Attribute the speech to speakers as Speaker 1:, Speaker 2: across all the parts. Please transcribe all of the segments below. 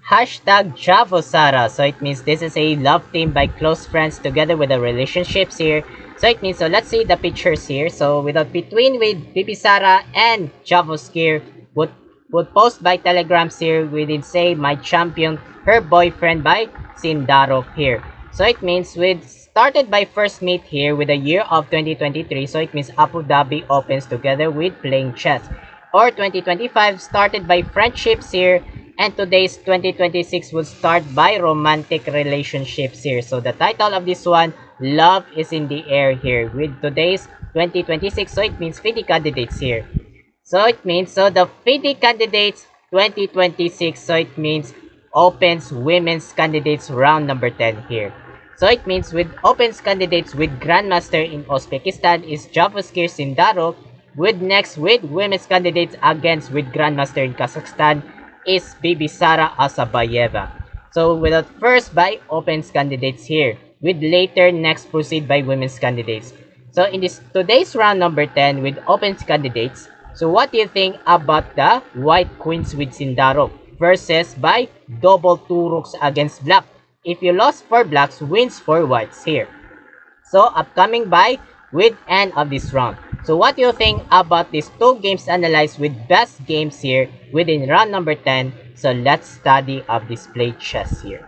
Speaker 1: Hashtag Javosara. So it means this is a love team by close friends together with the relationships here. So it means, so let's see the pictures here. So without between with Bibisara and Javoskir would post by telegrams here. We did say my champion, her boyfriend by Sindaro here. So it means with started by first meet here with the year of 2023. So it means Abu Dhabi opens together with playing chess. Or 2025 started by friendships here, and today's 2026 will start by romantic relationships here. So the title of this one, Love is in the Air here with today's 2026. So it means FIDE candidates here. So it means, so the FIDE candidates 2026, so it means opens women's candidates round number 10 here. So it means with opens candidates with Grandmaster in Uzbekistan is Javoskir Sindaro, with next with women's candidates against with Grandmaster in Kazakhstan is Bibisara Asabayeva. So without first by opens candidates here, with later next proceed by women's candidates. So in this today's round number 10 with opens candidates, so what do you think about the white queens with Sindaro versus by double two rooks against black? If you lost for blacks, wins for whites here. So upcoming by with end of this round. So what do you think about these two games analyzed with best games here within round number 10? So let's study of this played chess here.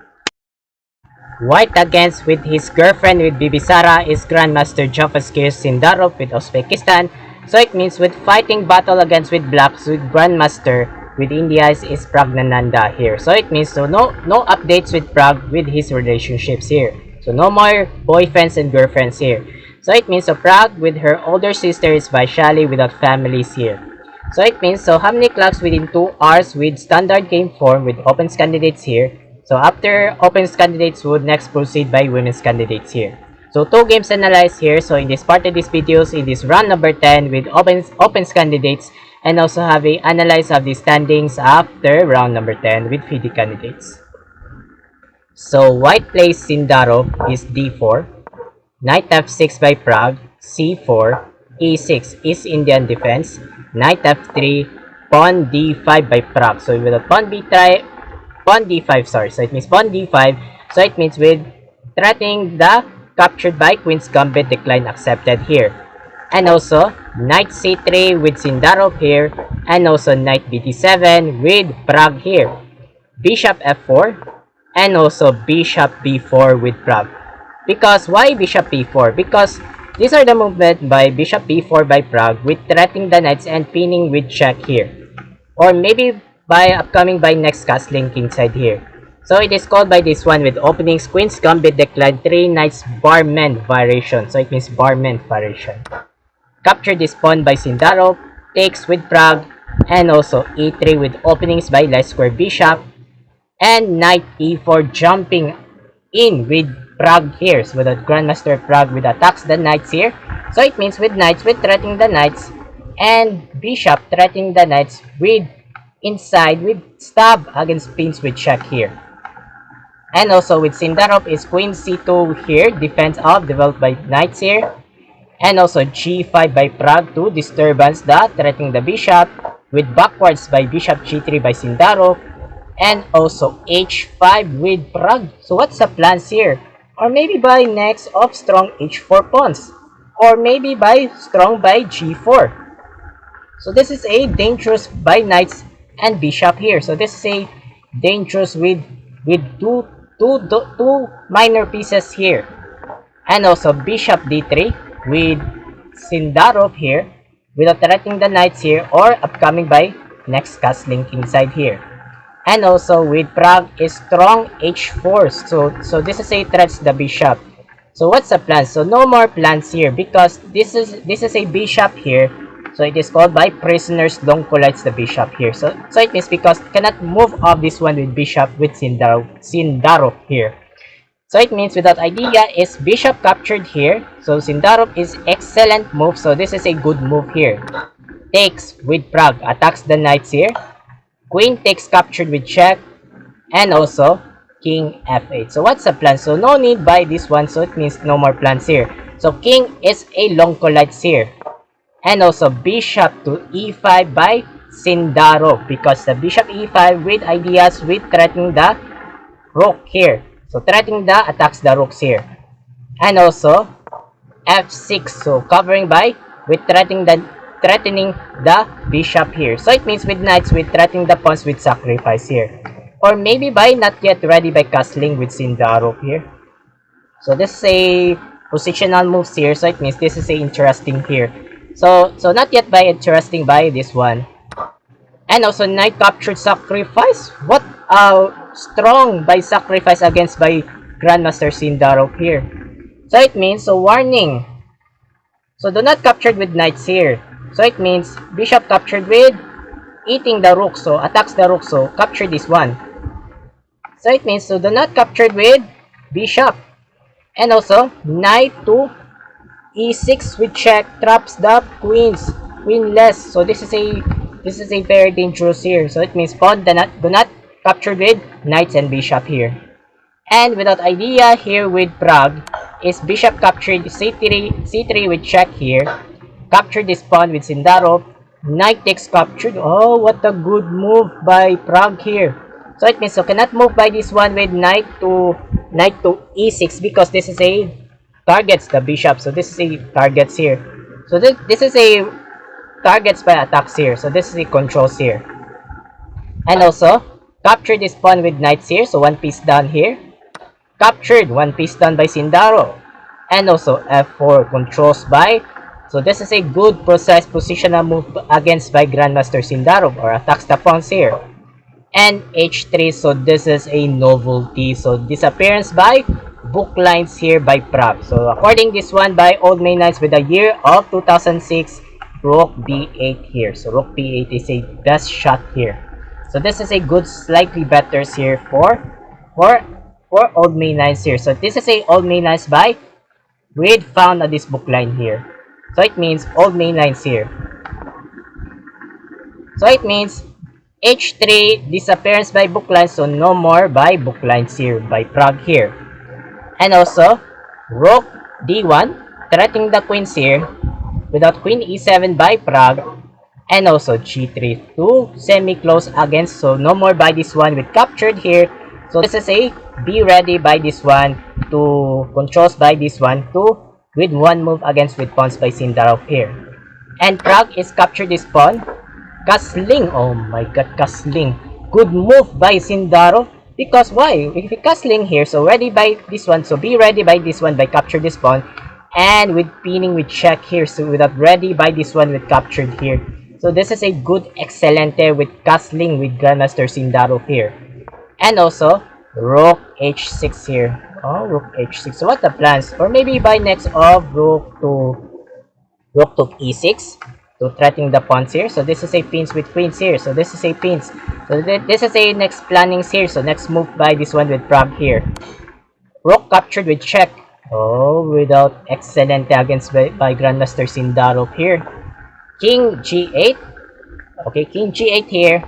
Speaker 1: White against with his girlfriend with Bibisara is Grandmaster Javoskir Sindarov with Uzbekistan. So it means with fighting battle against with blacks with Grandmaster with India is Pragnananda here. So it means so no updates with Prag with his relationships here. So no more boyfriends and girlfriends here. So it means so Prag with her older sister is Vaishali without families here. So it means so how many clocks within 2 hours with standard game form with opens candidates here. So after opens candidates would next proceed by women's candidates here. So two games analyzed here. So in this part of this videos, in this round number 10 with opens candidates, and also have a analyze of the standings after round number 10 with FIDE candidates. So white plays Sindaro is d4, knight f6 by Prag, c4, e6 is Indian defense, knight f3, pawn d5 by Prag. So with a pawn d5, sorry. So it means pawn d5. So it means with threatening the captured by queen's gambit, decline accepted here. And also knight c3 with Sindarov here, and also knight bd7 with Prag here. Bishop f4, and also bishop b4 with Prag. Because why bishop b4? Because these are the movement by bishop b4 by Prag with threatening the knights and pinning with check here. Or maybe by upcoming by next castling kingside here. So it is called by this one with openings queen's gambit, decline 3 knights barman variation. So it means barman variation. Capture this pawn by Sindarov, takes with Prag, and also e3 with openings by light square bishop, and knight e4 jumping in with Prag here. So with a Grandmaster Prag with attacks the knights here. So it means with knights with threatening the knights, and bishop threatening the knights with inside with stab against pins with check here. And also with Sindarov is queen c2 here, defense of developed by knights here. And also g5 by Prag to disturbance the threatening the bishop, with backwards by bishop g3 by Sindarov, and also h5 with Prag. So what's the plans here? Or maybe by next of strong h4 pawns, or maybe by strong by g4. So this is a dangerous by knights and bishop here. So this is a dangerous with two minor pieces here. And also bishop d3 with Sindarov here, without threatening the knights here, or upcoming by next castling kingside here. And also with Prag is strong h4. So this is a threats the bishop. So what's the plan? So no more plans here, because this is a bishop here. So it is called by prisoners long collides the bishop here. So it means because cannot move off this one with bishop with Sindarov here. So it means without idea is bishop captured here. So Sindarov is excellent move. So this is a good move here. Takes with Prag, attacks the knights here. Queen takes captured with check. And also king f8. So what's the plan? So no need by this one. So it means no more plans here. So king is a long collides here. And also bishop to e5 by Sindarov, because the bishop e5 with ideas with threatening the rook here. So threatening the attacks the rooks here. And also f6, so covering by with threatening the bishop here. So it means with knights with threatening the pawns with sacrifice here. Or maybe by not yet ready by castling with Sindarov here. So this is a positional moves here, so it means this is a interesting here. So not yet by interesting by this one. And also knight captured sacrifice. What strong by sacrifice against by Grandmaster Sindarov here. So it means, so warning. So do not captured with knights here. So it means bishop captured with eating the rook. So attacks the rook. So capture this one. So it means, so do not captured with bishop. And also knight to e6 with check traps the queens. Queenless. So this is a very dangerous here. So it means pawn do not captured with knights and bishop here. And without idea here with Prague is bishop captured c3 with check here. Captured this pawn with Sindarov. Knight takes captured. Oh, what a good move by Prague here. So it means, so cannot move by this one with knight to e6 because this is a targets the bishop. So this is a targets here. So this is a targets by attacks here. So this is a controls here. And also capture this pawn with knights here. So one piece done here. Captured, one piece done by Sindarov. And also f4 controls by. So this is a good precise positional move against by Grandmaster Sindarov, or attacks the pawns here. And h3, so this is a novelty. So disappearance by book lines here by Prague. So according this one by Old Main Knights with the year of 2006, rook b8 here. So rook b8 is a best shot here. So this is a good slightly better here for Old Main Knights here. So this is a Old Main Knights by with found on this book line here. So it means Old Main Lines here. So it means h3 disappearance by book lines, so no more by book lines here by Prague here. And also rook d1 threatening the queens here without queen e7 by Prague. And also g3 to semi-close against, so no more by this one with captured here. So this is a be ready by this one to controls by this one to with one move against with pawns by Sindarov here. And Prague is captured this pawn. Castling, oh my god, castling. Good move by Sindarov. Because why? If you castling here, so ready by this one, so be ready by this one by capture this pawn. And with pinning with check here, so without ready by this one with captured here. So this is a good excelente with castling with Grandmaster Sindarov here. And also rook h6 here. Oh, rook h6. So what the plans? Or maybe by next of rook to e6 to threatening the pawns here. So this is a pins with queens here. So this is a pins. So this is a next plannings here. So next move by this one with Prague here. Rook captured with check. Oh, without excellent against by Grandmaster Sindarov here. King g8. Okay, king g8 here.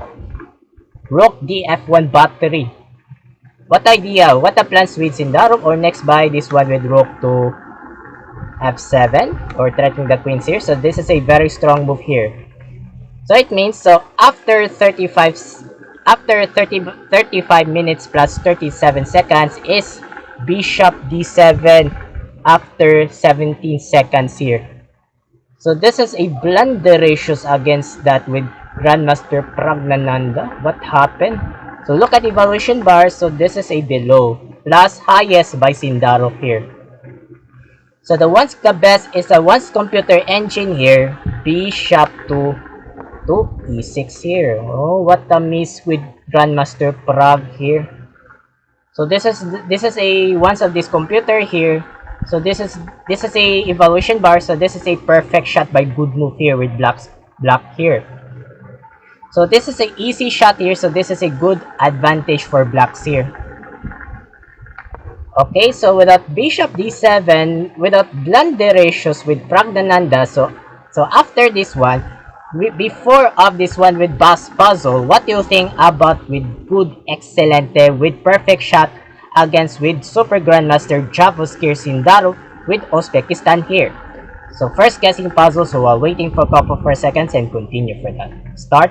Speaker 1: Rook df1 battery. What idea? What the plans with Sindarov, or next by this one with rook to f7 or threatening the queens here. So this is a very strong move here. So it means, so after 35 minutes plus 37 seconds is bishop d7 after 17 seconds here. So this is a blunder ratios against that with Grandmaster Praggnanandhaa. What happened? So look at evaluation bar. So this is a below plus highest by Sindarov here. So the best is the one's computer engine here. Bishop to e6 here. Oh, what a miss with Grandmaster Prague here. So this is a once of this computer here. So this is a evaluation bar. So this is a perfect shot by good move here with black here. So this is an easy shot here. So this is a good advantage for blacks here. Okay, so without bishop d7, without blunder ratios with Praggnanandhaa, so after this one, before of this one with Bass Puzzle, what do you think about with good excelente with perfect shot against with Super Grandmaster Javoskir Sindarov with Uzbekistan here? So first guessing puzzle, so while waiting for a couple of seconds and continue for that. Start.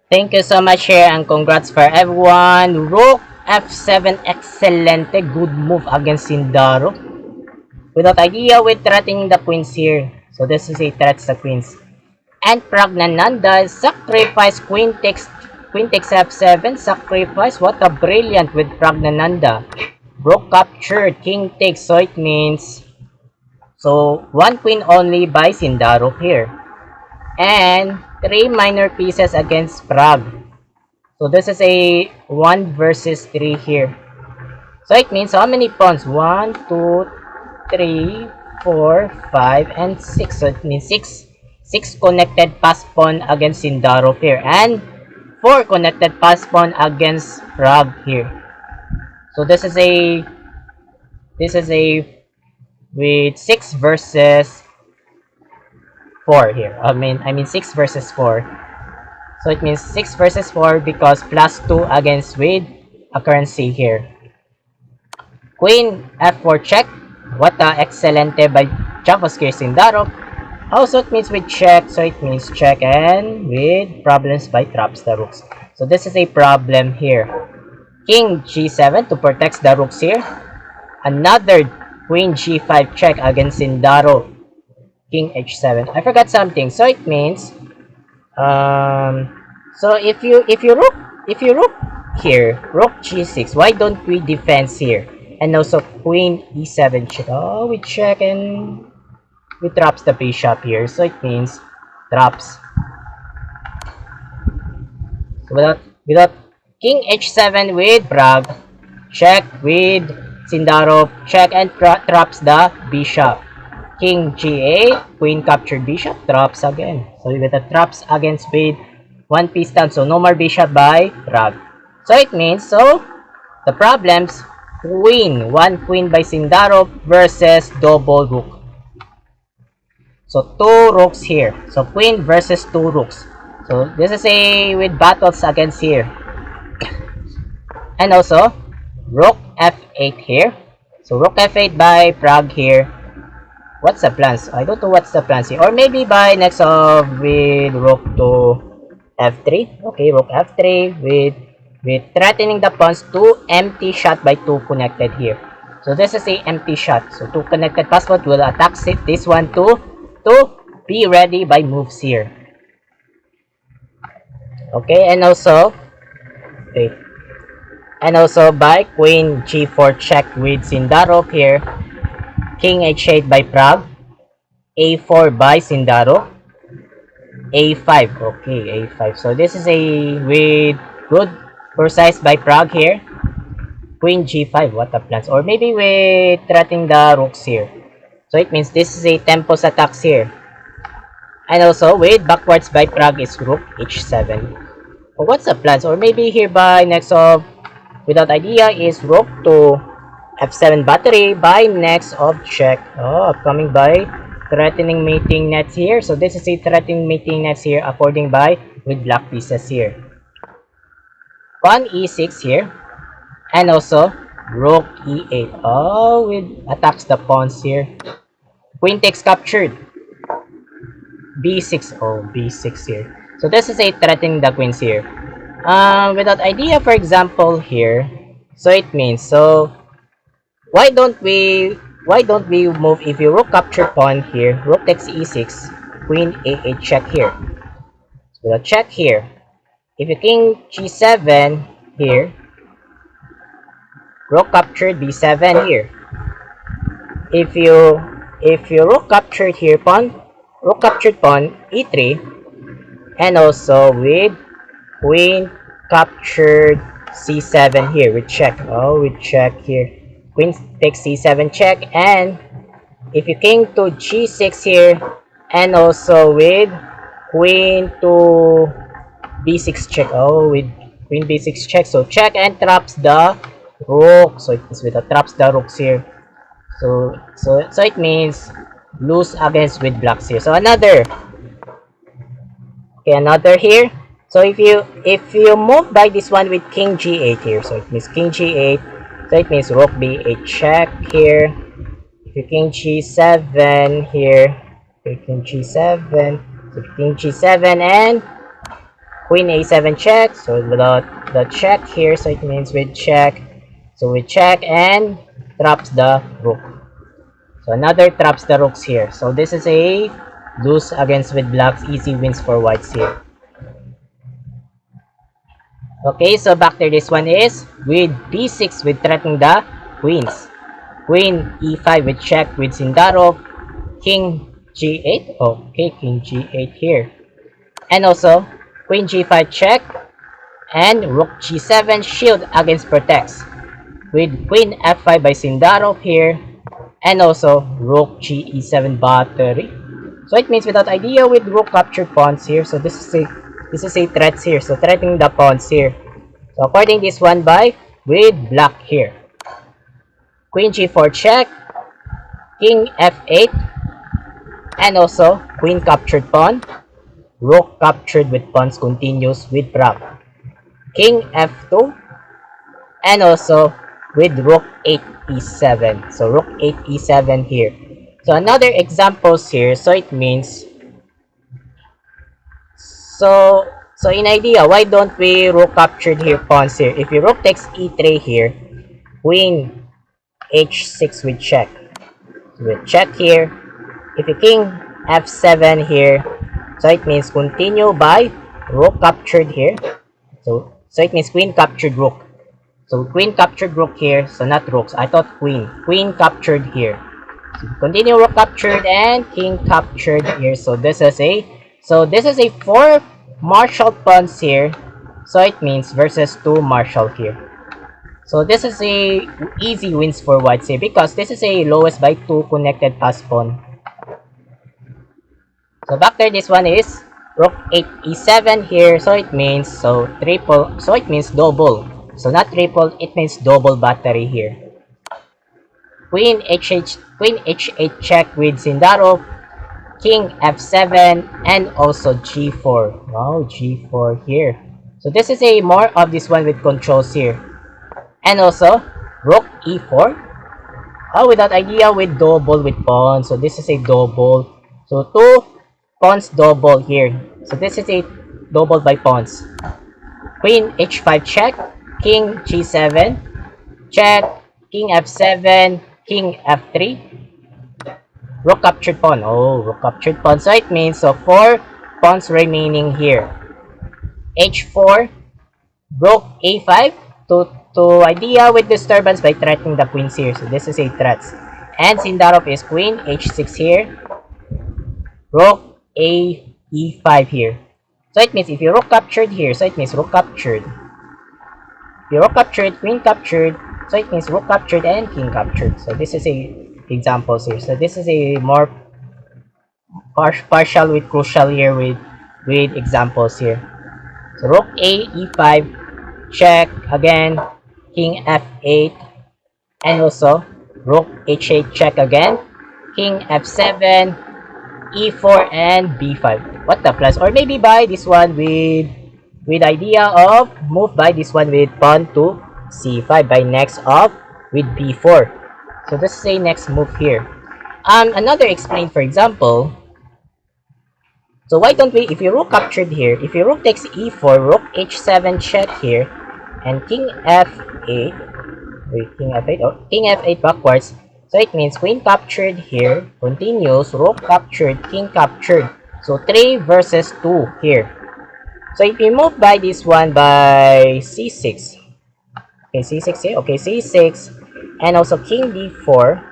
Speaker 1: Thank you so much here and congrats for everyone. Rook F7, excelente. Good move against Sindaro. Without idea with threatening the queens here. So this is a threat to the queens. And Pragnananda sacrifice queen takes f7 sacrifice. What a brilliant with Pragnananda. Rook captured, king takes, so it means so one queen only by Sindaro here. And three minor pieces against Prague. So this is a 1 versus 3 here. So it means how many pawns? 1, 2, 3, 4, 5, and 6. So it means 6 connected pass pawn against Sindaro here. And 4 connected pass pawn against Prague here. So this is a with 6 versus 4 here. I mean 6 versus 4. So it means 6 versus 4 because plus 2 against with a currency here. Queen f4 check. What a excelente by Javoskir Sindaro. Also it means with check, so it means check and with problems by traps the rooks. So this is a problem here. King g7 to protect the rooks here. Another queen g5 check against Sindaro. King h7. I forgot something. So it means so if you rook here, rook g6, why don't we defense here? And also queen e7 check. Oh, we check and we traps the bishop here. So it means traps. So without king h7 with Prague, check with Sindaro, check and traps the bishop. King g8, queen captured bishop, traps again. So with the traps against with one piece down, so no more bishop by Prague. So it means, so the problems, one queen by Sindaro versus double rook. So 2 rooks here. So queen versus 2 rooks. So this is a with battles against here. And also rook f8 here. So rook f8 by Prague here. What's the plans? I don't know what's the plans here. Or maybe by next of with rook to f3. Okay, rook f3 with threatening the pawns. 2 empty shot by 2 connected here. So this is a empty shot. So 2 connected password will attack this one to be ready by moves here. Okay, and also by queen g4 check with Sindaro here. King h8 by Prague. a4 by Sindaro. a5. Okay, a5. So this is a with good precise by Prague here. Queen g5. What a plans. Or maybe with threatening the rooks here. So it means this is a tempos attacks here. And also with backwards by Prague is rook h7. Or what's the plans? Or maybe here by next of without idea is rook to f7 battery by next of check. Oh, upcoming by threatening mating nets here. So this is a threatening mating nets here according by with black pieces here. Pawn e6 here. And also rook e8. Oh, with attacks the pawns here. Queen takes captured. b6. Oh, b6 here. So this is a threatening the queens here. Without idea, for example here. So it means, so why don't we move if you rook capture pawn here, rook takes e6, queen a8 check here. So we'll check here. If you king g7 here, rook captured b7 here. If you rook captured here, rook captured pawn e3, and also with queen captured c7 here with check. Oh, with check here. Queen takes c7 check, and if you king to g6 here, and also with queen to b6 check. Oh, with queen b6 check. So check and traps the rook. So it is with the traps the rooks here. So it means lose against with blacks here. So another here. So if you move by this one with king g8 here, so it means king g8. So it means rook b8 check here. If you king g7 here, king g7, so king g7 and queen a7 check, so without the check here, so it means we check. So we check and traps the rook. So another traps the rooks here. So this is a lose against with blacks, easy wins for whites here. Okay, so back to this one is with b6 with threatening the queens. Queen e5 with check with Sindarov. King g8. Okay, king g8 here. And also queen g5 check and rook g7 shield against protects. With queen f5 by Sindarov here. And also rook g e7 battery. So it means without idea with rook captured pawns here. So this is a threat here. So threatening the pawns here. So according this one by with black here. Queen g4 check. King f8. And also queen captured pawn. Rook captured with pawns continues with prop. King f2. And also with rook 8 e7. So rook 8 e7 here. So another examples here. So it means so in idea, why don't we rook captured here pawns here? If you rook takes e3 here, queen h6 with check. So with check here. If you king f7 here, so it means continue by rook captured here. So it means queen captured rook. So queen captured rook here, so not rooks. I thought queen. Queen captured here. So continue rook captured and king captured here. So this is a 4 marshal pawns here. So it means versus 2 marshal here. So this is a easy wins for whites here because this is a lowest by 2 connected pass pawn. So back there, this one is rook 8 e7 here. So it means triple. So it means double. So not triple, it means double battery here. Queen h8 check with Sindarov, king f7, and also g4. Wow, g4 here. So this is a more of this one with controls here. And also rook e4. Oh, without idea with double with pawn. So this is a double. So 2 pawns double here. So this is a double by pawns. Queen h5 check. King g7, check, king f7, king f3, rook captured pawn. Oh, rook captured pawn. So it means 4 pawns remaining here. h4, rook a5 to idea with disturbance by threatening the queens here. So this is a threat. And Sindarov is queen h6 here, rook a e5 here. So it means if you rook captured here, so it means rook captured. Rook captured, queen captured, so it means rook captured and king captured. So this is a examples here. So this is a more partial with crucial here with examples here. So rook a e5 check again, king f8, and also rook h8 check again, king f7, e4 and b5. What the plus? Or maybe by this one with idea of move by this one with pawn to c5 by next of with b4. So this is a next move here. Another explain, for example, so why don't we, if you rook captured here, if you rook takes e4, rook h7 check here, and king f8, wait, king f8 backwards, so it means queen captured here, continues, rook captured, king captured, so 3 versus 2 here. So if you move by this one by c6, okay, c6 here, okay, c6, and also king d4.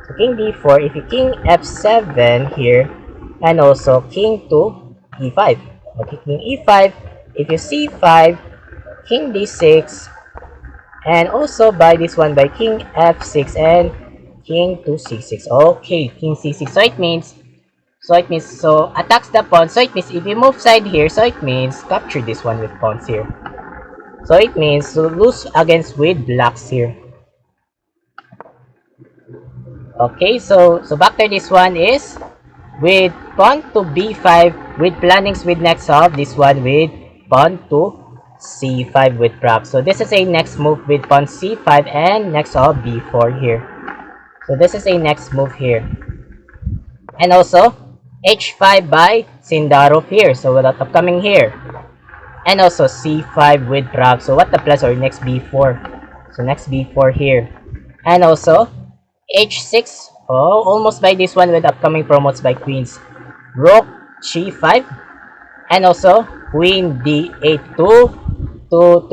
Speaker 1: So king d4, if you king f7 here, and also king to e5. Okay, king e5, if you c5, king d6, and also by this one by king f6 and king to c6. Okay, king c6. So it means attacks the pawn. So it means if you move side here, so it means capture this one with pawns here. So it means lose against with blacks here. Okay, so back to this one is with pawn to b5 with plannings with next of this one with pawn to c5 with prop. So this is a next move with pawn c5 and next of b4 here. So this is a next move here. And also h5 by Sindarov here. So without upcoming here. And also c5 with Prague. So what the plus or next b4? So next b4 here. And also h6. Oh, almost by this one with upcoming promotes by queens. Rook g5. And also queen d8 to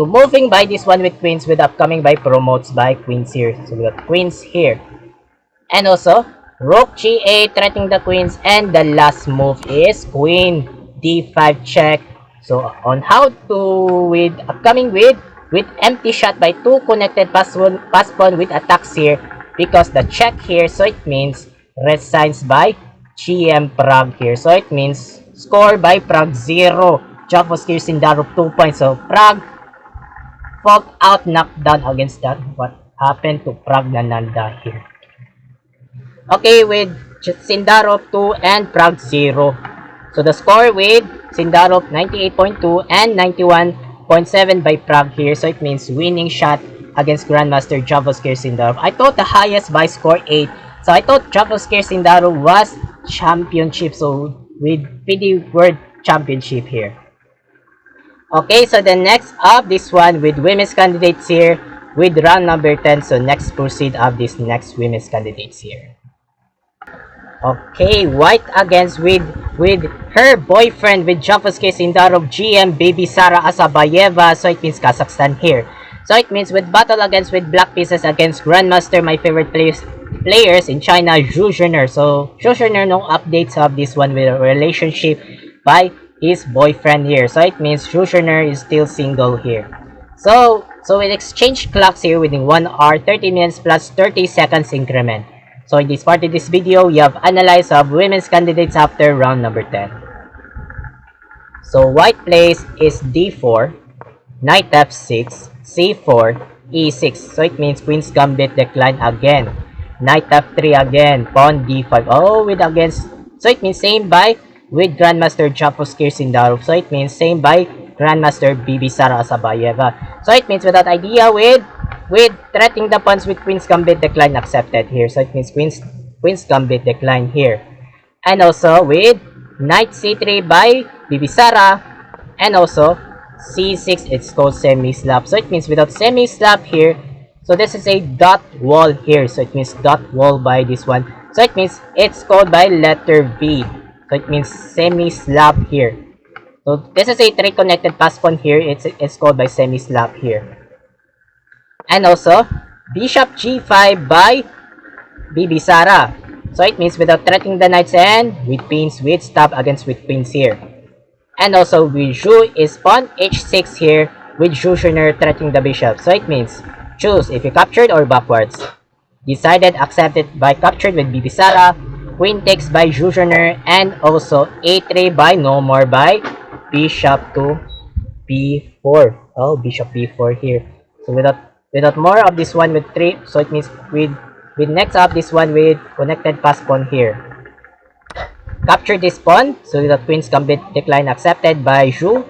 Speaker 1: moving by this one with queens with upcoming by promotes by queens here. So we got queens here. And also rook g8 threatening the queens, and the last move is queen d5 check. So on how to with upcoming with empty shot by two connected pass pawn with attacks here, because the check here, so it means resigns by GM Prague here. So it means score by Prague 0. Javos Sindaro 2 points. So Prague fought out knockdown against that. What happened to Prague Nananda here? Okay, with Sindarov 2 and Prague 0. So the score with Sindarov 98.2 and 91.7 by Prague here. So it means winning shot against Grandmaster Javoskir Sindarov. I thought the highest by score 8. So I thought Javoskir Sindarov was championship. So with PD World Championship here. Okay, so the next up, this one with women's candidates here with round number 10. So next proceed of this next women's candidates here. Okay, White against with her boyfriend with Javoskir Sindarov GM Baby Sara Asabayeva. So it means Kazakhstan here. So it means with battle against with black pieces against Grandmaster, my favorite players in China, Zhu Zhener. So Zhu Zhener, no updates of this one with a relationship by his boyfriend here. So it means Zhu Zhener is still single here. So we exchange clocks here within 1 hour, 30 minutes plus 30 seconds increment. So in this part of this video, we have analyzed of women's candidates after round number 10. So white plays is d4, knight f6, c4, e6. So it means queen's gambit decline again. Knight f3 again, pawn d5. Oh, with against. So it means same by with Grandmaster Javoskir Sindarov. So it means same by Grandmaster Bibi Sara Asabayeva. So it means without idea with threatening the pawns with queen's gambit decline accepted here. So it means queen's gambit decline here. And also with knight c3 by Bibi Sara, and also c6, it's called semi-slap. So it means without semi-slap here, so this is a dot wall here. So it means dot wall by this one. So it means it's called by letter V. So it means semi-slap here. So this is a three connected pass pawn here. It's called by semi-slap here. And also bishop g5 by Bibi Sara. So it means without threatening the knights and with queens with stab against with queens here. And also with Zhu is pawn h6 here with Zhu Zhener threatening the bishop. So it means choose if you captured or backwards. Decided accepted by captured with Bibi Sara. Queen takes by Zhu Zhener, and also a3 by no more by bishop to b4. Oh, bishop b4 here. So without more of this one with 3, so it means with next up this one with connected pass pawn here. Capture this pawn, so the queen's gambit decline accepted by Zhu.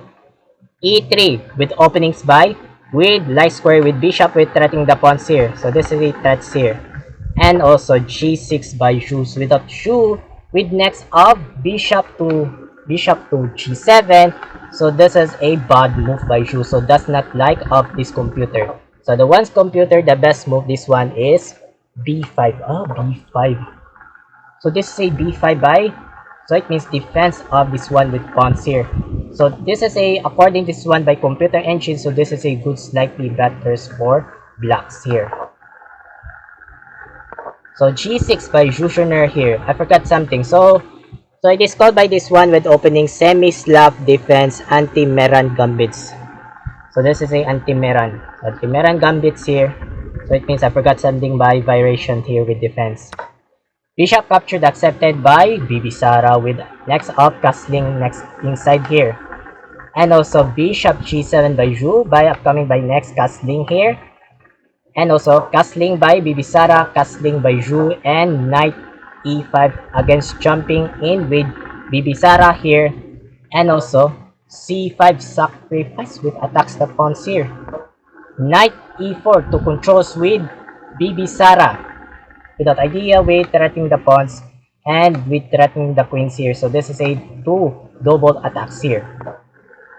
Speaker 1: e3 with openings by with light square with bishop with threatening the pawns here. So this is the threats here. And also g6 by Zhu. So without Zhu, with next up bishop to g7. So this is a bad move by Zhu. So does not like of this computer. So the one's computer, the best move this one is b5. Oh, b5. So this is a b5 by, so it means defense of this one with pawns here. So this is a, according to this one by computer engine, so this is a good slightly better for blacks here. So g6 by Zhu Zhener here. I forgot something. So it is called by this one with opening semi-slap defense anti-Meran gambits. So this is a anti-Meran gambits here. So it means I forgot something by variation here with defense. Bishop captured accepted by Bibi Sara with next up castling next inside here. And also bishop g7 by Zhu by upcoming by next castling here. And also castling by Bibi Sara, castling by Zhu, and knight e5 against jumping in with Bibi Sara here. And also c5 sacrifice with attacks the pawns here. Knight e4 to controls with Bibi Sara without idea with threatening the pawns and with threatening the queens here. So this is a two double attacks here.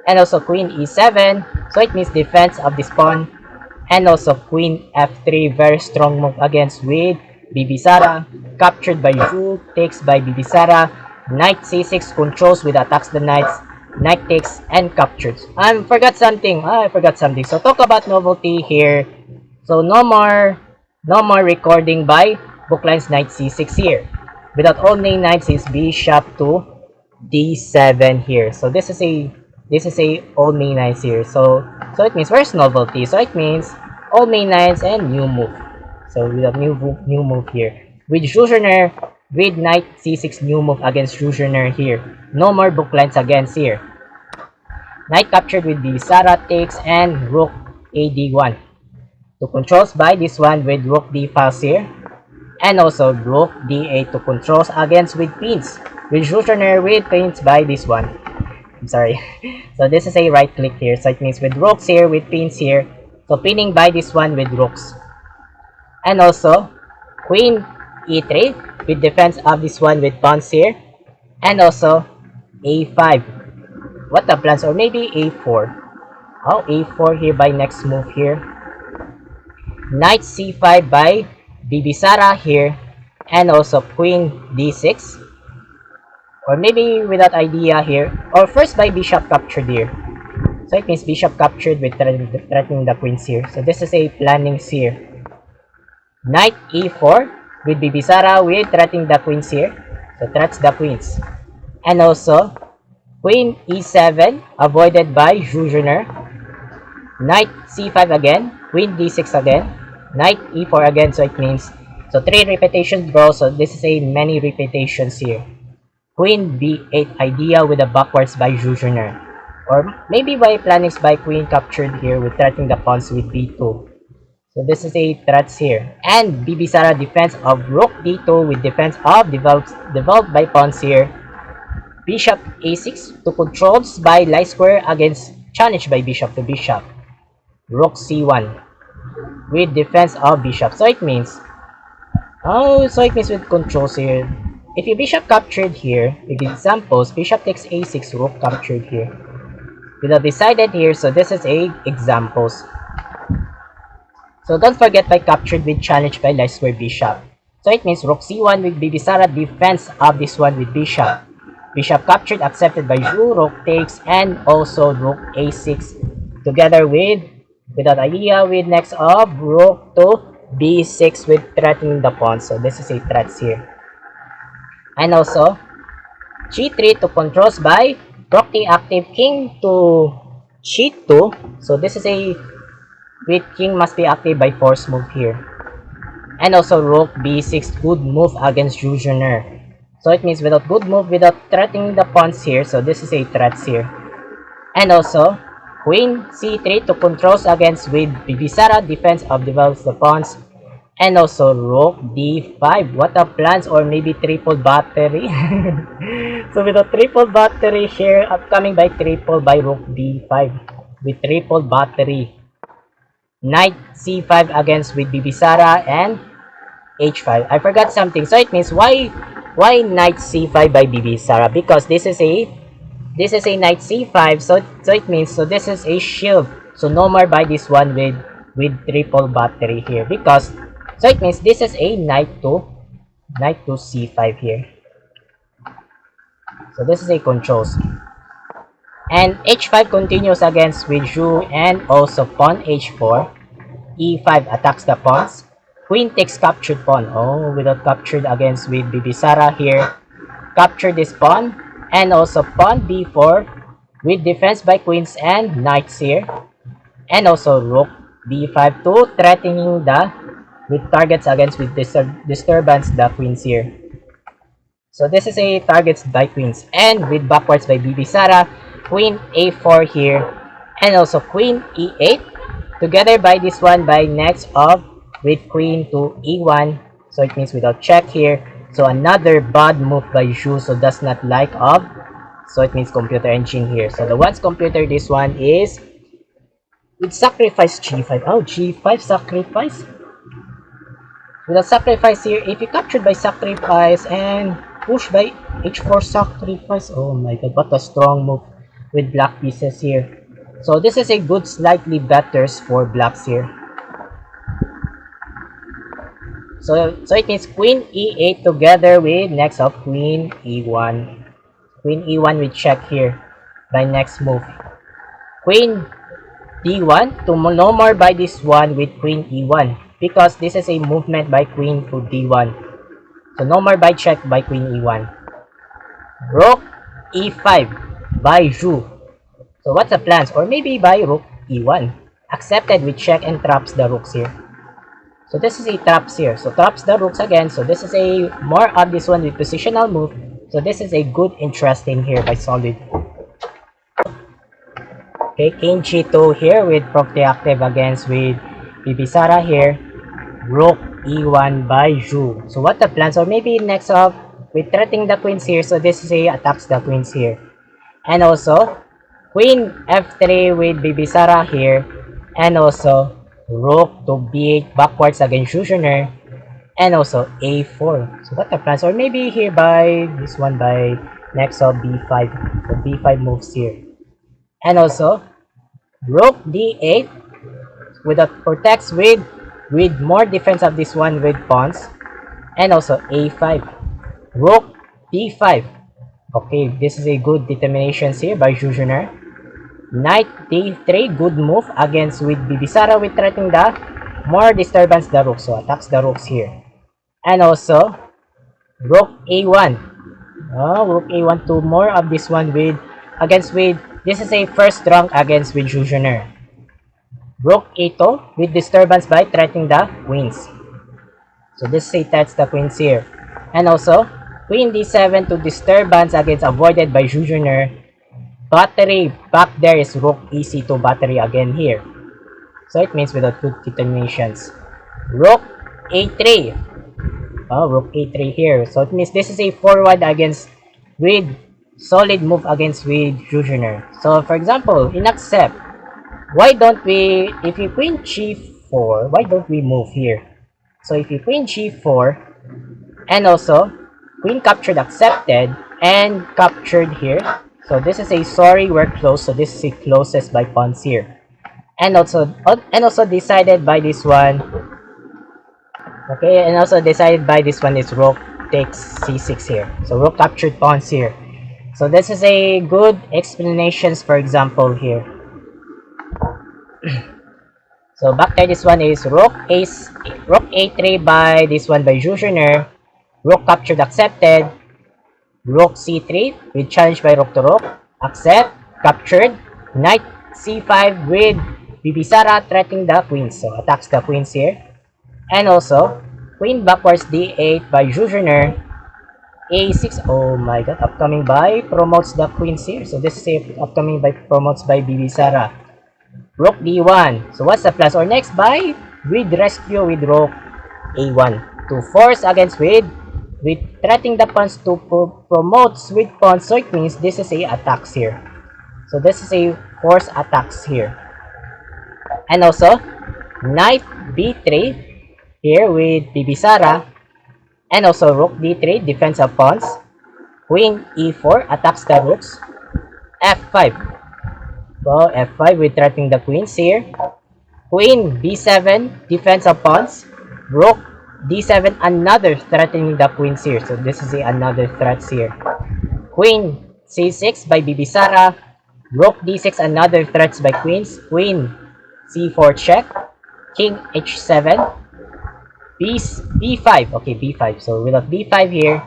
Speaker 1: And also queen e7, so it means defense of this pawn. And also queen f3, very strong move against with Bibisara, captured by Zhu, takes by Bibisara, knight c6 controls with attacks the knights, knight takes and captures. I forgot something. So talk about novelty here. So no more recording by Bookline's knight c6 here. Without owning knights is bishop to d7 here. So this is a old main knights here. So it means where's novelty? So it means old main knights and new move. So we have new move here. With Juzerner, with knight c6 new move against Juzerner here. No more book lines against here. Knight captured with Bibisara takes and rook ad1. To controls by this one with rook d5 here. And also rook d8 to controls against with pins. With Juzerner with pins by this one. I'm sorry. So this is a right click here. So it means with rooks here, with pins here. So pinning by this one with rooks. And also queen e3 with defense of this one with pawns here. And also a5. What the plans? Or maybe a4. Oh, a4 here by next move here. Knight c5 by Bibisara here. And also queen d6. Or maybe without idea here. Or first by bishop captured here. So it means bishop captured with threatening the queens here. So this is a planning here. Knight e4 with Bibisara with threatening the queens here. So threats the queens. And also queen e7 avoided by Juzerner. Knight c5 again. Queen d6 again. Knight e4 again. So it means so 3 repetitions bro. So this is a many repetitions here. Queen b8 idea with a backwards by Juzerner. Or maybe by plannings by queen captured here with threatening the pawns with b2. So this is a threats here. And Bibisara defense of rook d2 with defense of developed by pawns here. Bishop a6 to controls by light square against challenged by bishop to bishop. Rook c1 with defense of bishop. So it means with controls here. If you bishop captured here, with examples, bishop takes a6, rook captured here. Without decided here, so this is a examples. So don't forget by captured with challenge by light square bishop. So it means rook c1 with Bibisara defense of this one with bishop. Bishop captured accepted by Zhu, rook takes, and also rook a6 together with without idea with next of rook to b6 with threatening the pawn. So this is a threats here. And also g3 to controls by rook t active king to g2. So this is a with king must be active by force move here. And also rook b6 good move against Juzerner. So it means without good move without threatening the pawns here. So this is a threats here. And also queen c3 to controls against with Bibisara defense of develops the pawns. And also rook d5. What a plans or maybe triple battery. So with a triple battery here upcoming by triple by rook d5 with triple battery. Knight c5 against with Bibisara and h5. I forgot something. So it means why knight c5 by Bibisara? Because this is a knight c5. So it means so this is a shield. So no more by this one with triple battery here because so it means this is a knight to c5 here. So this is a controls. And h5 continues against with Zhu and also pawn h4. e5 attacks the pawns. Queen takes captured pawn. Oh, without captured against with Bibisara here. Capture this pawn. And also pawn b4 with defense by queens and knights here. And also rook b5 to threatening the with targets against with disturbance the queens here. So this is a targets by queens and with backwards by Bibisara, queen a4 here and also queen e8 together by this one by next of with queen to e1. So it means without check here. So another bad move by Zhu, so does not like of. So it means computer engine here. So the one's computer this one is with sacrifice g5. Oh, g5 sacrifice. With a sacrifice here, if you captured by sacrifice and push by h4 sacrifice, oh my god, what a strong move. with black pieces here. So this is a good slightly better for blacks here. So it means queen e8 together with next of queen e1. Queen e1 we check here by next move. Queen d1 to no more by this one with queen e1 because this is a movement by queen to d1. So no more by check by queen e1. Rook e5 by Zhu. So what's the plans? Or maybe by rook e1. Accepted with check and traps the rooks here. So this is a traps here. So traps the rooks again. So this is a more of this one with positional move. So this is a good interesting here by solid. Okay, king g2 here with Proactive against with Bibisara here. Rook e1 by Zhu. So what the plans? Or maybe next up with threatening the queens here. So this is a attacks the queens here. And also queen f3 with Bibisara here. And also rook to b8 backwards against Schuschner. And also a4. So what the plans? Or maybe here by this one by next of b5. So b5 moves here. And also rook d8 with a protects with more defense of this one with pawns. And also a5. Rook d5. Okay, this is a good determinations here by Schuschner. Knight d3, good move against with Bibisara with threatening the more disturbance the rook. So attacks the rooks here. And also rook a1. Rook a1 to more of this one with against with this is a first rank against with Schuschner. Rook a2 with disturbance by threatening the queens. So this is a threats the queens here. And also queen d7 to disturbance against avoided by Schuschner. Battery back there is rook ec2 battery again here. So it means without good determinations. Rook a3. Rook a3 here. So it means this is a forward against with solid move against with Schuschner. So for example, in accept, why don't we, if you queen g4, why don't we move here? So if you queen g4 and also queen captured accepted and captured here. So this is a sorry we're close. So this is a closest by pawns here. And also decided by this one. Okay, and also decided by this one is rook takes c6 here. So rook captured pawns here. So this is a good explanations for example here. So back to this one is rook a3 by this one by Schuschner. Rook captured accepted. Rook c3 with challenge by rook to rook. Accept. Captured. Knight c5 with Bibisara threatening the queens. So attacks the queens here. And also queen backwards d8 by Schuschner. a6. Oh my god. Upcoming by promotes the queens here. So this is a upcoming by promotes by Bibisara. Rook d1. So what's the plus? Or next by with rescue with rook a1 to force against with threatening the pawns to promotes with pawns. So it means this is a attacks here. So this is a force attacks here. And also knight b3 here with Bibisara. And also rook d3 defense of pawns. Queen e4 attacks the rooks. f5. So f5 with threatening the queens here. Queen b7 defense of pawns. Rook d7 another threatening the queens here. So this is another threats here. Queen c6 by Bibisara. Rook d6 another threats by queens. Queen c4 check. King h7. b5. Okay, b5. So without b5 here.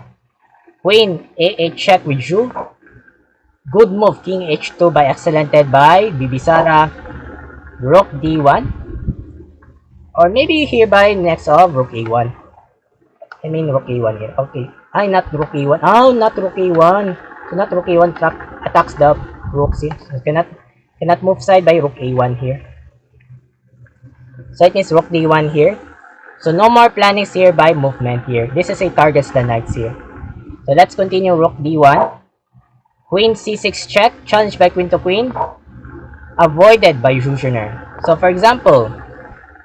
Speaker 1: Queen a8 check with Zhu. Good move. King h2 by accidented by Bibisara. Rook d1. Or maybe here by next of rook a1. I mean rook a1 here. Okay. Ay, not rook a1. Oh, not rook a1. So not rook a1 trap attacks the rooks here. So cannot move side by rook a1 here. So it means rook d1 here. So no more plannings here by movement here. This is a targets the knights here. So let's continue rook d1. Queen c6 check. Challenged by queen to queen. Avoided by Schuschner. So for example,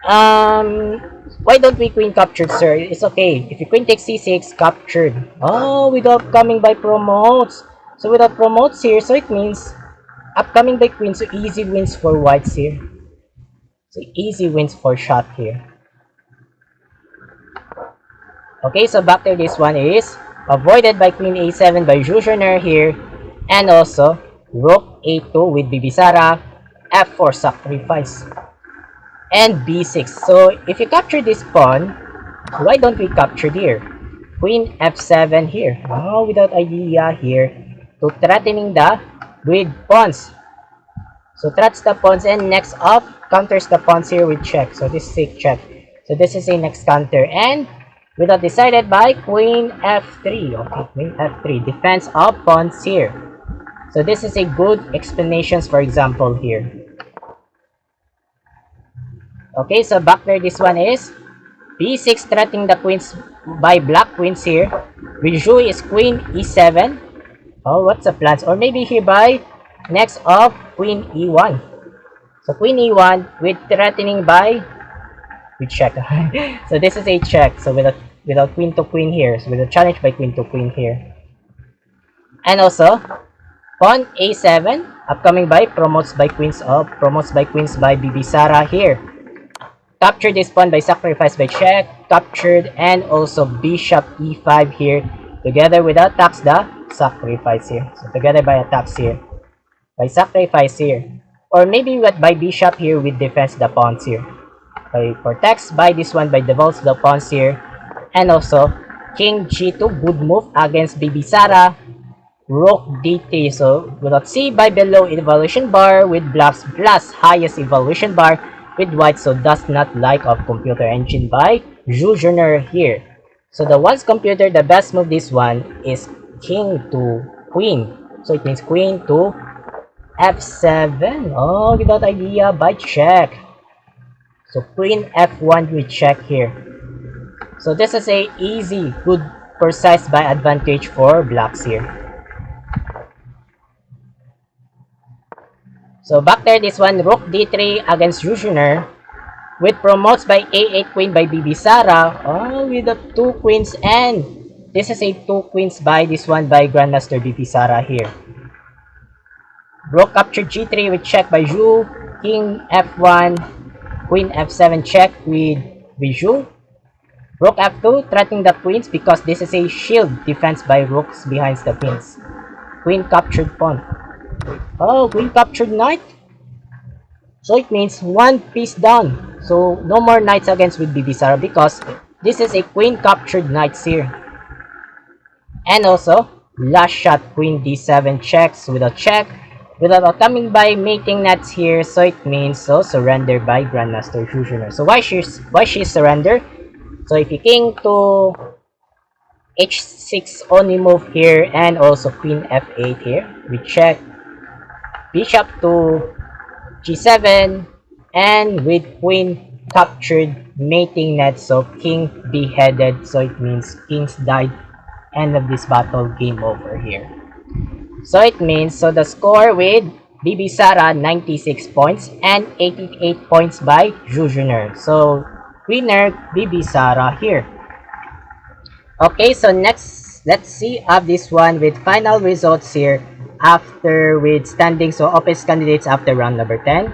Speaker 1: why don't we queen captured, sir? It's okay. If you queen takes c6, captured. Oh, without coming by promotes. So without promotes here, so it means Upcoming by queen, so easy wins for whites here. So easy wins for shot here. Okay, so back to this one is avoided by queen a7 by Jujoner here. And also rook a2 with Bibisara, f4 sacrifice. And b6. So if you capture this pawn, why don't we capture here? Queen f7 here. Oh, without idea here. To threatening the with pawns. So threats the pawns and next up counters the pawns here with check. So this is a check. So this is a next counter and without decided by queen f3. Okay, queen f3. Defense of pawns here. So this is a good explanations for example here. Okay, so back there this one is b6 threatening the queens by black queens here. With Zhu is queen e7. Oh, what's the plans? Or maybe here by next of queen e1. So queen e1 with threatening by we check. So this is a check. So without queen to queen here. So with a challenge by queen to queen here. And also pawn a7 upcoming by promotes by queens by Bibisara here. Captured this pawn by sacrifice by check, captured, and also bishop e5 here, together with attacks the sacrifice here. So together by attacks here, by sacrifice here, or maybe what by bishop here with defense the pawns here. By protects by this one by devolves the pawns here, and also king g2 good move against Bibisara, rook d3. So without c by below evaluation bar with blacks plus highest evaluation bar with white, so does not like of computer engine by Jujoner here. So the one's computer, the best move this one is king to queen. So it means queen to f7. Oh, without idea by check. So queen f1 we check here. So this is a easy, good, precise by advantage for blacks here. So back there, this one, rook d3 against Jujoner with promotes by a8 queen by Bibisara. Oh, with the 2 queens and this is a 2 queens by this one by Grandmaster Bibisara here. Rook captured g3 with check by Zhu, king f1, queen f7 check with Zhu. Rook f2 threatening the queens because this is a shield defense by rooks behind the queens. Queen captured pawn. Oh, queen captured knight. So it means one piece down. So no more knights against with Bibisara because this is a queen captured knights here. And also last shot queen d7 checks with a check without coming by mating knights here. So it means so surrender by Grandmaster Jujoner. So why she surrender? So if you king to h6 only move here and also queen f8 here, we check bishop to g7 and with queen captured mating net, so king beheaded, so it means kings died, end of this battle, game over here. So it means so the score with Bibisara 96 points and 88 points by Jujoner. So winner Bibisara here. Okay, so next let's see of this one with final results here after with standing, so opposite candidates after round number 10.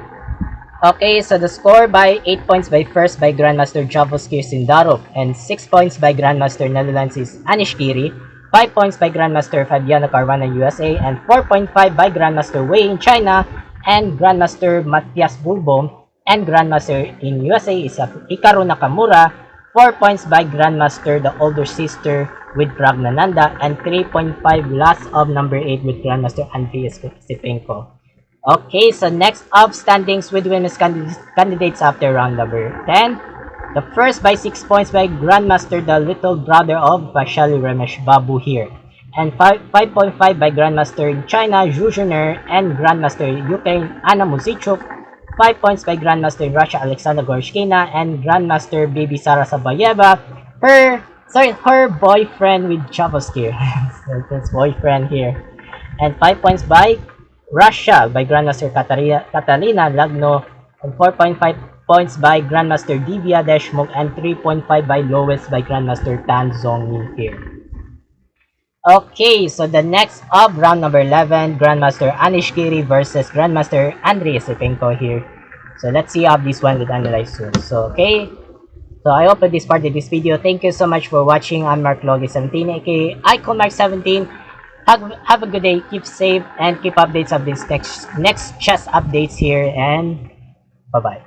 Speaker 1: Okay, so the score by 8 points by first by Grandmaster Javos Kirsindarov and 6 points by Grandmaster Netherlands is Anish Giri, 5 points by Grandmaster Fabiano Caruana USA, and 4.5 by Grandmaster Wei in China and Grandmaster Matias Bulbom, and Grandmaster in USA is Hikaru Nakamura, 4 points by Grandmaster the older sister with Pragnananda, and 3.5 last of number 8 with Grandmaster Andrei Sipenko. Okay, so next up standings with women's candidates after round number 10. The first by 6 points by Grandmaster the little brother of Vaishali Ramesh Babu here. And 5.5 by Grandmaster in China Jujoner and Grandmaster Ukraine Anna Muzichuk. 5 points by Grandmaster in Russia Alexander Gorshkina and Grandmaster Bibisara Sabayeva. Her boyfriend with Chavosky. His boyfriend here. And 5 points by Russia by Grandmaster Catalina Lagno. And 4.5 points by Grandmaster Divya Deshmukh and 3.5 by lowest by Grandmaster Tan Zhongyi here. Okay, so the next of round number 11, Grandmaster Anish Giri versus Grandmaster Andrei Sipenko here. So let's see how this one will analyze soon. So okay, so I hope this part of this video. Thank you so much for watching. I'm Mark Logi 17, aka Icon Mark 17. Have a good day, keep safe, and keep updates of this next chess updates here, and bye bye.